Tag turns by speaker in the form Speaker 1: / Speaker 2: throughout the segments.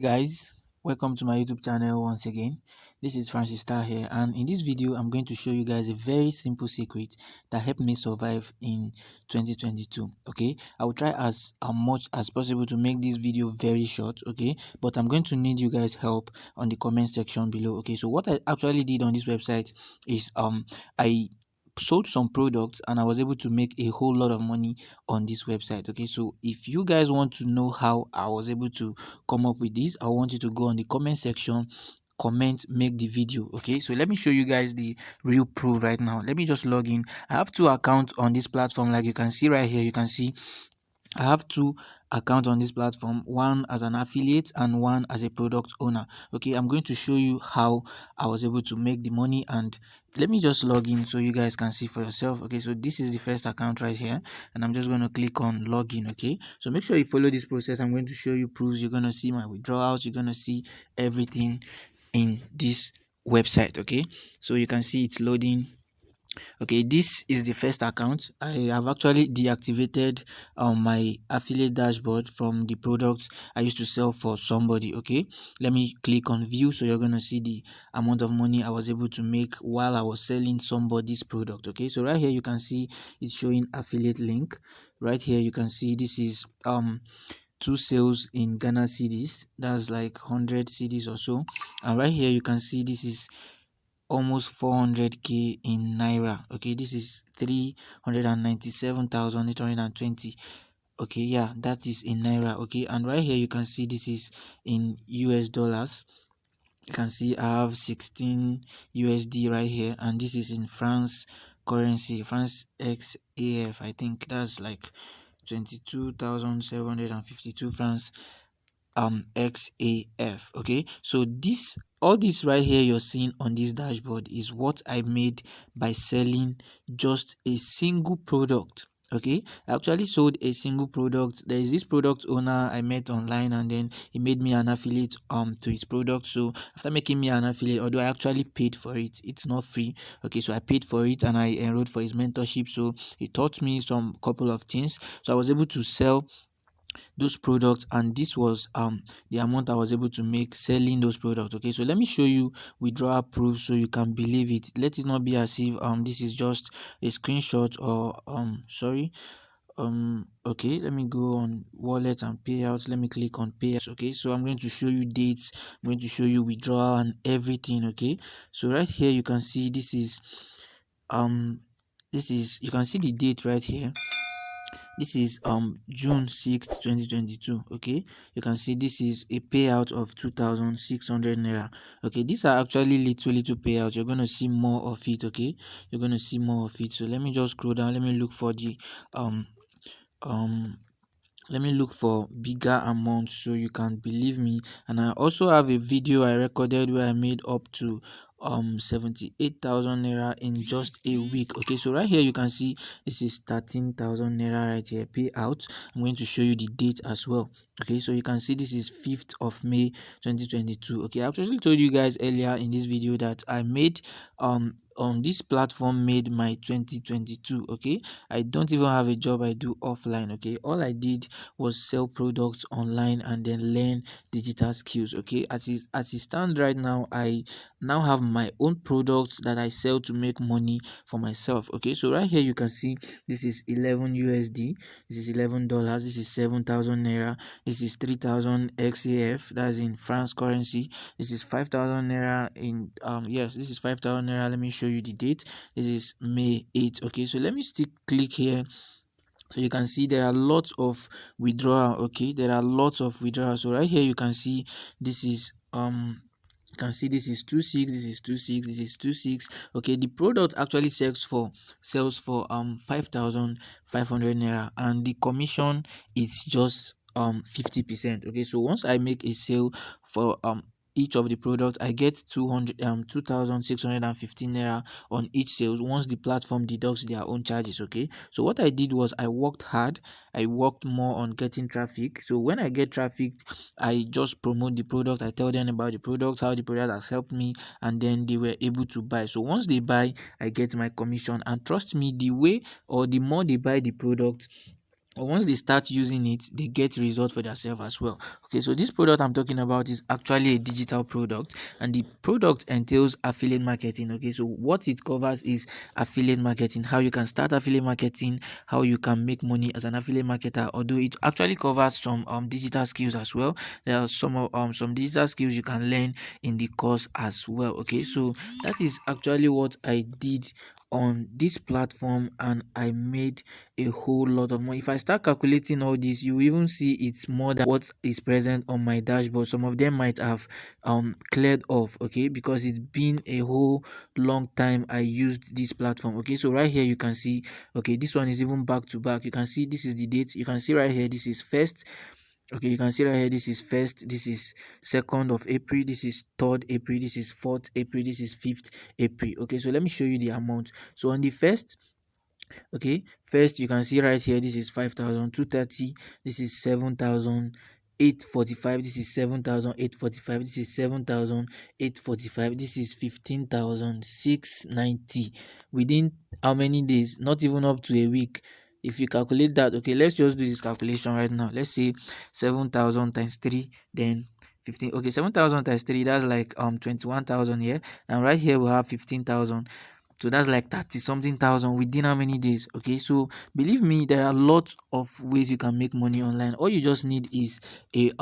Speaker 1: Guys, welcome to my YouTube channel once again. This is Francis Star here, and in this video I'm going to show you guys a very simple secret that helped me survive in 2022. Okay, I will try as much as possible to make this video very short, okay, but I'm going to need you guys help on the comment section below. Okay, so what I actually did on this website is I sold some products and I was able to make a whole lot of money on this website. Okay, so if you guys want to know how I was able to come up with this, I want you to go on the comment section, comment, make the video. Okay, so let me show you guys the real proof right now. Let me just log in. I have two accounts on this platform. Like you can see right here, you can see I have two accounts on this platform, one as an affiliate and one as a product owner. Okay, I'm going to show you how I was able to make the money, and let me just log in so you guys can see for yourself. Okay, so this is the first account right here, and I'm just going to click on login. Okay, so make sure you follow this process. I'm going to show you proofs. You're going to see my withdrawals. You're going to see everything in this website. Okay, so you can see it's loading. Okay, this is the first account. I have actually deactivated my affiliate dashboard from the products I used to sell for somebody. Okay, let me click on view, so you're gonna see the amount of money I was able to make while I was selling somebody's product. Okay, so right here you can see it's showing affiliate link. Right here you can see this is two sales in Ghana cedis. That's like 100 cedis or so. And right here you can see this is almost 400k in naira. Okay, this is 397,820. Okay, yeah, that is in naira. Okay, and right here you can see this is in US dollars. You can see I have 16 USD right here, and this is in France currency, France XAF. I think that's like 22,752 francs XAF. Okay, so this, all this right here you're seeing on this dashboard is what I made by selling just a single product. Okay, I actually sold a single product. There is this product owner I met online, and then he made me an affiliate to his product. So after making me an affiliate, although I actually paid for it, it's not free. Okay, so I paid for it and I enrolled for his mentorship. So he taught me some couple of things, so I was able to sell those products, and this was the amount I was able to make selling those products. Okay, so let me show you withdrawal proof so you can believe it. Let it not be as if this is just a screenshot or sorry. Okay, let me go on wallet and payouts. Let me click on payouts. Okay, so I'm going to show you dates, I'm going to show you withdrawal and everything. Okay, so right here you can see this is you can see the date right here. This is June 6th 2022. Okay, you can see this is a payout of 2,600 naira. Okay, these are actually little payouts. You're going to see more of it. Okay, you're going to see more of it. So let me just scroll down. Let me look for the um let me look for bigger amounts so you can believe me. And I also have a video I recorded where I made up to 78,000 naira in just a week. Okay, so right here you can see this is 13,000 naira right here payout. I'm going to show you the date as well. Okay, so you can see this is 5th of May 2022. Okay, I actually told you guys earlier in this video that I made on this platform made my 2022. Okay, I don't even have a job I do offline. Okay, all I did was sell products online and then learn digital skills. Okay, as it stands right now, I now have my own products that I sell to make money for myself. Okay, so right here you can see this is 11 USD, this is $11, this is 7,000 naira, this is 3,000 XAF, that's in France currency, this is 5,000 naira in yes, this is 5,000 naira. Let me show you the date. This is May 8th. Okay, so let me still click here, so you can see there are lots of withdrawal. Okay, there are lots of withdrawal. So right here you can see this is you can see this is 26, this is 26, this is 26. Okay, the product actually sells for 5,500 naira, and the commission is just 50%. Okay, so once I make a sale for each of the products, I get 2,615 naira on each sales once the platform deducts their own charges. Okay, so what I did was I worked hard, I worked more on getting traffic. So when I get traffic, I just promote the product, I tell them about the product, how the product has helped me, and then they were able to buy. So once they buy, I get my commission, and trust me, the way or the more they buy the product, once they start using it, they get results for themselves as well. Okay, so this product I'm talking about is actually a digital product, and the product entails affiliate marketing. Okay, so what it covers is affiliate marketing, how you can start affiliate marketing, how you can make money as an affiliate marketer. Although it actually covers some digital skills as well. There are some digital skills you can learn in the course as well. Okay, so that is actually what I did on this platform, and I made a whole lot of money. If I start calculating all this, you even see it's more than what is present on my dashboard. Some of them might have cleared off, okay, because it's been a whole long time I used this platform. Okay, so right here you can see, okay, this one is even back to back. You can see this is the date. You can see right here, this is first. Okay, you can see right here, this is first, this is 2nd of April, this is 3rd April, this is 4th April, this is 5th April. Okay, so let me show you the amount. So on the first, okay, first you can see right here, this is 5,230, this is 7,845, this is 7,845, this is 7,845, this is 15,690 within how many days? Not even up to a week. If you calculate that, okay, let's just do this calculation right now. Let's say 7,000 times 3, then 15. Okay, 7,000 times 3, that's like 21,000 here, and right here we have 15,000. So that's like 30 something thousand within how many days? Okay, so believe me, there are lots of ways you can make money online. All you just need is a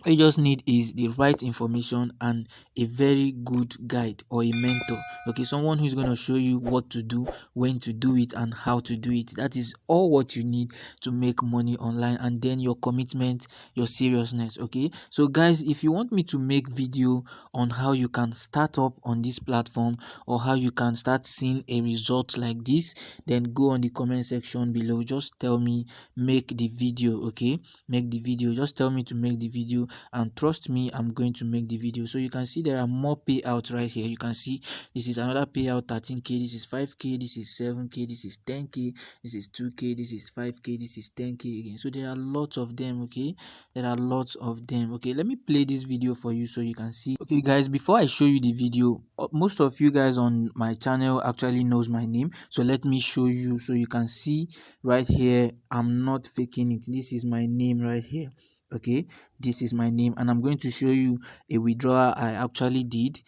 Speaker 1: all you just need is the right information and a very good guide or a mentor. Okay, someone who's going to show you what to do, when to do it, and how to do it. That is all what you need to make money online, and then your commitment, your seriousness. Okay, so guys, if you want me to make video on how you can start up on this platform, or how you can start seeing a result like this, then go on the comment section below. Just tell me, make the video. Okay, make the video. Just tell me to make the video, and trust me, I'm going to make the video. So you can see there are more payouts right here. You can see this is another payout, 13k, this is 5k, this is 7k, this is 10k, this is 2k, this is 5k, this is 10k again. So there are lots of them. Okay, there are lots of them. Okay, let me play this video for you so you can see. Okay guys, before I show you the video, most of you guys on my channel actually knows my name, so let me show you so you can see right here. I'm not faking it. This is my name right here. Okay, this is my name, and I'm going to show you a withdrawal I actually did.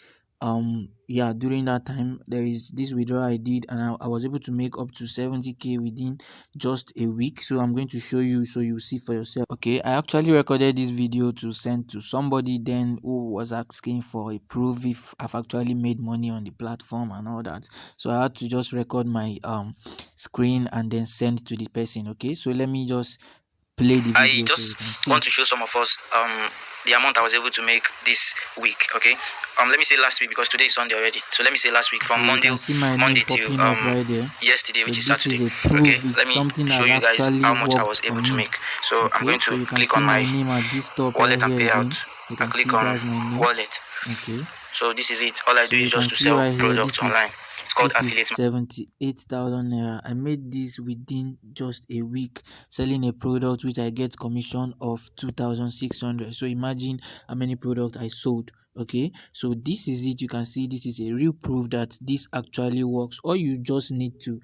Speaker 1: Yeah, during that time there is this withdrawal I did, and I was able to make up to 70k within just a week. So I'm going to show you so you see for yourself. Okay, I actually recorded this video to send to somebody then who was asking for a proof if I've actually made money on the platform and all that. So I had to just record my screen and then send to the person. Okay, so let me just play the video. I just want to show some of us the amount I was able to make this week. Okay, let me say last week, because today is Sunday already. So let me say last week, from Monday to right yesterday, which is Saturday. Okay, let me show you guys how much I was able to make. So okay, I'm going to click on my wallet and payout. I click on wallet. Okay, so this is it. All I do is just to sell products online. It's called affiliate. 78,000 naira. I made this within just a week, selling a product which I get commission of 2,600. So imagine how many products I sold. Okay, so this is it. You can see this is a real proof that this actually works. All you just need to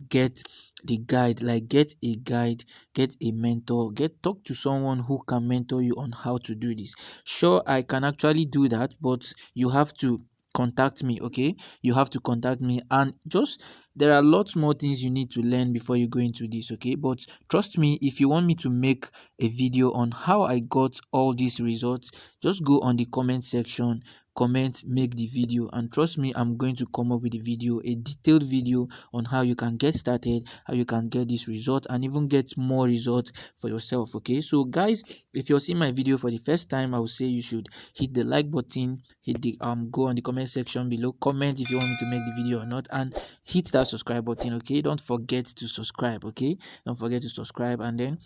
Speaker 1: get the guide, like get a guide, get a mentor, talk to someone who can mentor you on how to do this. Sure, I can actually do that, but you have to contact me. Okay, you have to contact me, and just there are lots more things you need to learn before you go into this. Okay, but trust me, if you want me to make a video on how I got all these results, just go on the comment section, comment, make the video, and trust me, I'm going to come up with a video, a detailed video on how you can get started, how you can get this result, and even get more results for yourself. Okay, so guys, if you're seeing my video for the first time, I would say you should hit the like button, hit the go on the comment section below, comment if you want me to make the video or not, and hit that subscribe button. Okay, don't forget to subscribe. Okay, don't forget to subscribe. And then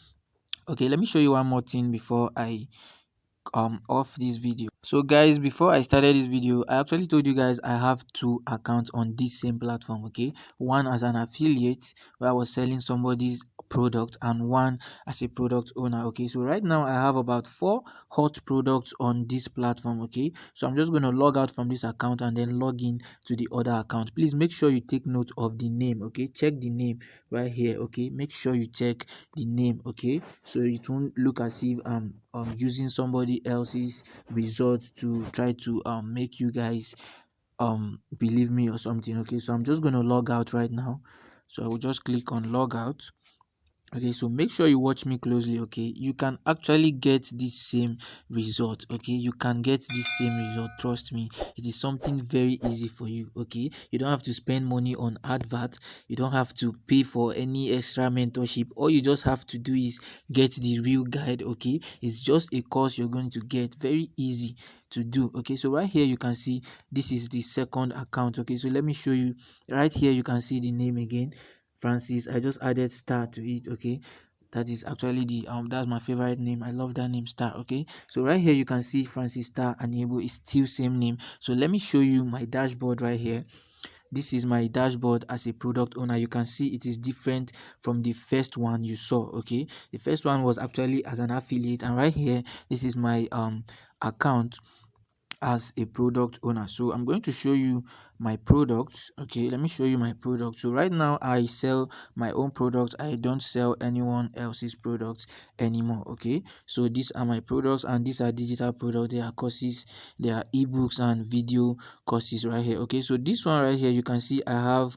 Speaker 1: okay, let me show you one more thing before I off this video. So guys, before I started this video, I actually told you guys I have two accounts on this same platform. Okay, one as an affiliate where I was selling somebody's product and one as a product owner. Okay, so right now I have about 4 hot products on this platform. Okay, so I'm just going to log out from this account and then log in to the other account. Please make sure you take note of the name. Okay, check the name right here. Okay, make sure you check the name. Okay, so it won't look as if I'm using somebody else's result to try to make you guys believe me or something. Okay, so I'm just going to log out right now. So I will just click on log out. Okay, so make sure you watch me closely. Okay, you can actually get this same result. Okay, you can get this same result, trust me. It is something very easy for you. Okay, you don't have to spend money on advert, you don't have to pay for any extra mentorship. All you just have to do is get the real guide. Okay, it's just a course you're going to get, very easy to do. Okay, so right here you can see this is the second account. Okay, so let me show you. Right here you can see the name again, Francis. I just added star to it. Okay, that is actually the that's my favorite name. I love that name, Star. Okay, so right here you can see Francis Star Enable is still same name. So let me show you my dashboard right here. This is my dashboard as a product owner. You can see it is different from the first one you saw. Okay, the first one was actually as an affiliate, and right here this is my account as a product owner. So I'm going to show you my products. Okay, let me show you my product. So right now I sell my own products. I don't sell anyone else's products anymore. Okay, so these are my products, and these are digital products. They are courses, they are ebooks and video courses right here. Okay, so this one right here you can see I have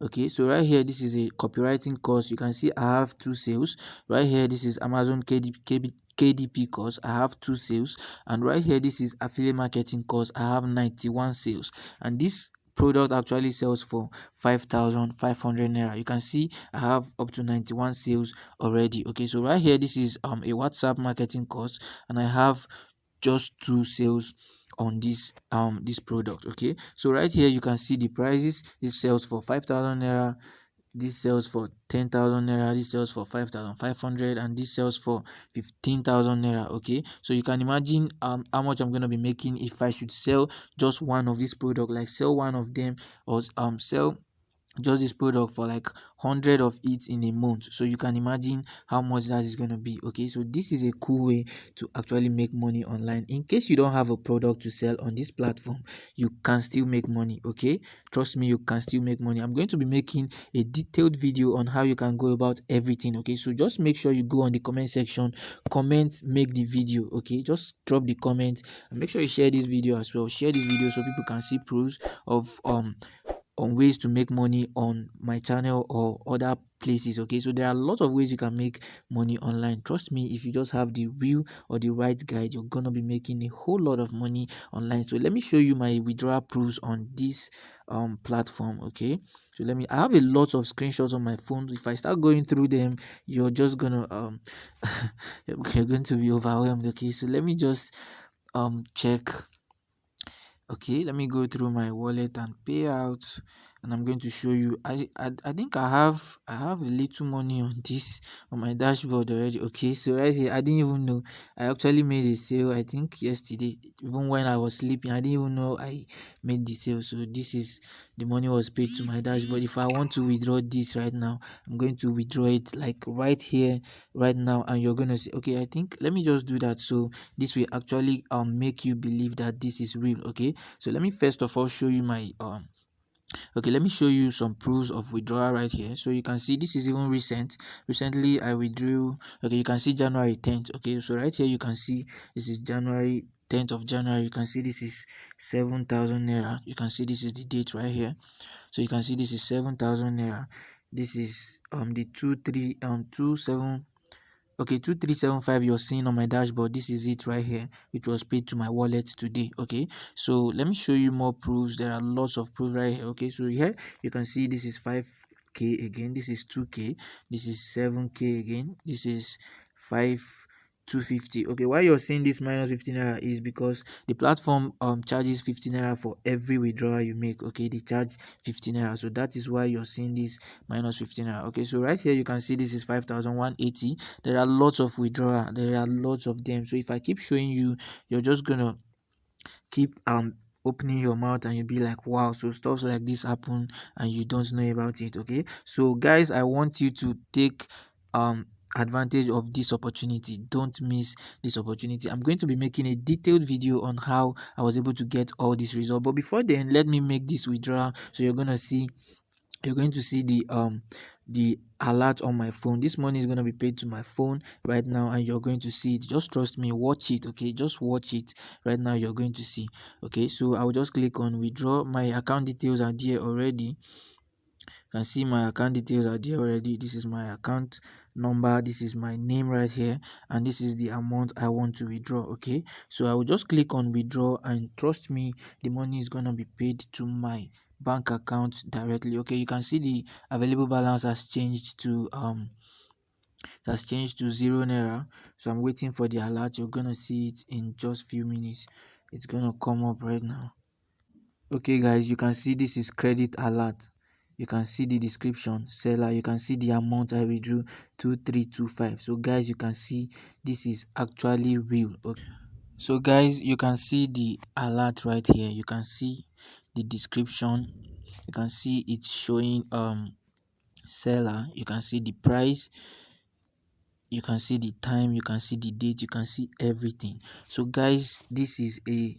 Speaker 1: okay, so right here this is a copywriting course. You can see I have 2 sales right here. This is Amazon KDP course. I have 2 sales, and right here this is affiliate marketing course. I have 91 sales, and this product actually sells for 5,500 naira. You can see I have up to 91 sales already. Okay, so right here this is a WhatsApp marketing course, and I have just 2 sales on this product. Okay, so right here you can see the prices. This sells for 5,000 naira, this sells for 10,000 naira, this sells for 5,500, and this sells for 15,000 naira. Okay, so you can imagine how much I'm going to be making if I should sell just one of these product, like sell one of them, or sell just this product for like 100 of it in a month. So you can imagine how much that is going to be. Okay, so this is a cool way to actually make money online. In case you don't have a product to sell on this platform, you can still make money. Okay, trust me, you can still make money. I'm going to be making a detailed video on how you can go about everything. Okay, so just make sure you go on the comment section, comment, make the video. Okay, just drop the comment, and make sure you share this video as well. Share this video so people can see proofs of on ways to make money on my channel or other places. Okay, so there are a lot of ways you can make money online. Trust me, if you just have the real or the right guide, you're gonna be making a whole lot of money online. So let me show you my withdrawal proofs on this platform. Okay, so I have a lot of screenshots on my phone. If I start going through them, you're just gonna you're going to be overwhelmed. Okay, so let me just check. Okay, let me go through my wallet and payout, and I'm going to show you. I think I have a little money on this on my dashboard already. Okay, so right here I didn't even know I actually made a sale. I think yesterday, even when I was sleeping, I didn't even know I made the sale. So this is the money was paid to my dashboard. If I want to withdraw this right now, I'm going to withdraw it like right here, right now, and you're gonna say, okay, I think let me just do that. So this will actually make you believe that this is real. Okay, so let me first of all show you my okay, let me show you some proofs of withdrawal right here. So you can see this is even recently I withdrew. Okay, you can see January 10th. Okay, so right here you can see this is January 10th of January. You can see this is 7,000 naira. You can see this is the date right here. So you can see this is 7,000 naira. This is the 27, okay, 2375 you're seeing on my dashboard. This is it right here, which was paid to my wallet today. Okay, so let me show you more proofs. There are lots of proofs right here. Okay, so here you can see this is 5k again, this is 2k, this is 7k again, this is 250. Okay, why you're seeing this minus 15 naira is because the platform charges 15 naira for every withdrawal you make. Okay, they charge 15 naira, so that is why you're seeing this minus 15 naira. Okay, so right here you can see this is 5,180. There are lots of withdrawal, there are lots of them. So if I keep showing you, you're just gonna keep opening your mouth and you'll be like, wow, so stuff like this happen and you don't know about it. Okay, so guys, I want you to take advantage of this opportunity. Don't miss this opportunity. I'm going to be making a detailed video on how I was able to get all these results, but before then, let me make this withdrawal. So you're going to see the alert on my phone. This money is going to be paid to my phone right now, and you're going to see it. Just trust me, watch it. Okay, just watch it right now. You're going to see. Okay, so I will just click on withdraw. My account details are there already. You can see my account details are there already. This is my account number, this is my name right here, and this is the amount I want to withdraw. Okay, so I will just click on withdraw, and trust me, the money is gonna be paid to my bank account directly. Okay, you can see the available balance has changed to 0 naira. So I'm waiting for the alert. You're gonna see it in just few minutes. It's gonna come up right now. Okay guys, you can see this is credit alert. You can see the description, seller. You can see the amount I withdrew, 2325. So guys, you can see this is actually real. Okay, so guys, you can see the alert right here. You can see the description. You can see it's showing seller. You can see the price, you can see the time, you can see the date, you can see everything. So guys, this is a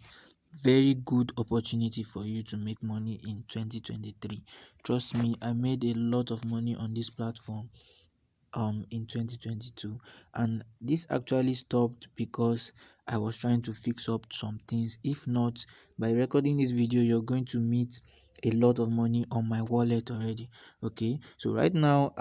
Speaker 1: very good opportunity for you to make money in 2023. Trust me, I made a lot of money on this platform in 2022, and this actually stopped because I was trying to fix up some things. If not, by recording this video, you're going to meet a lot of money on my wallet already. Okay, so right now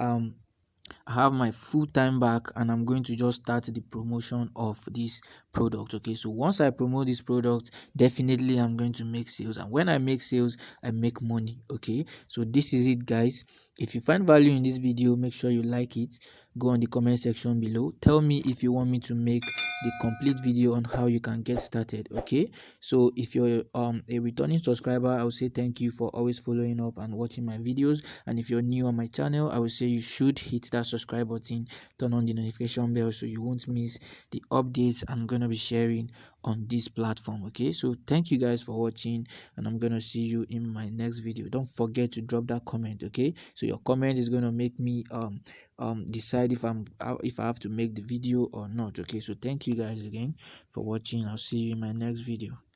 Speaker 1: I have my full time back, and I'm going to just start the promotion of this product. Okay, so once I promote this product, definitely I'm going to make sales, and when I make sales, I make money. Okay, so this is it guys. If you find value in this video, make sure you like it. Go on the comment section below, tell me if you want me to make the complete video on how you can get started. Okay, so if you're a returning subscriber, I will say thank you for always following up and watching my videos, and if you're new on my channel, I will say you should hit that subscribe button, turn on the notification bell so you won't miss the updates I'm going to be sharing on this platform. Okay, so thank you guys for watching, and I'm going to see you in my next video. Don't forget to drop that comment. Okay, so your comment is going to make me decide if I have to make the video or not. Okay, so thank you guys again for watching. I'll see you in my next video.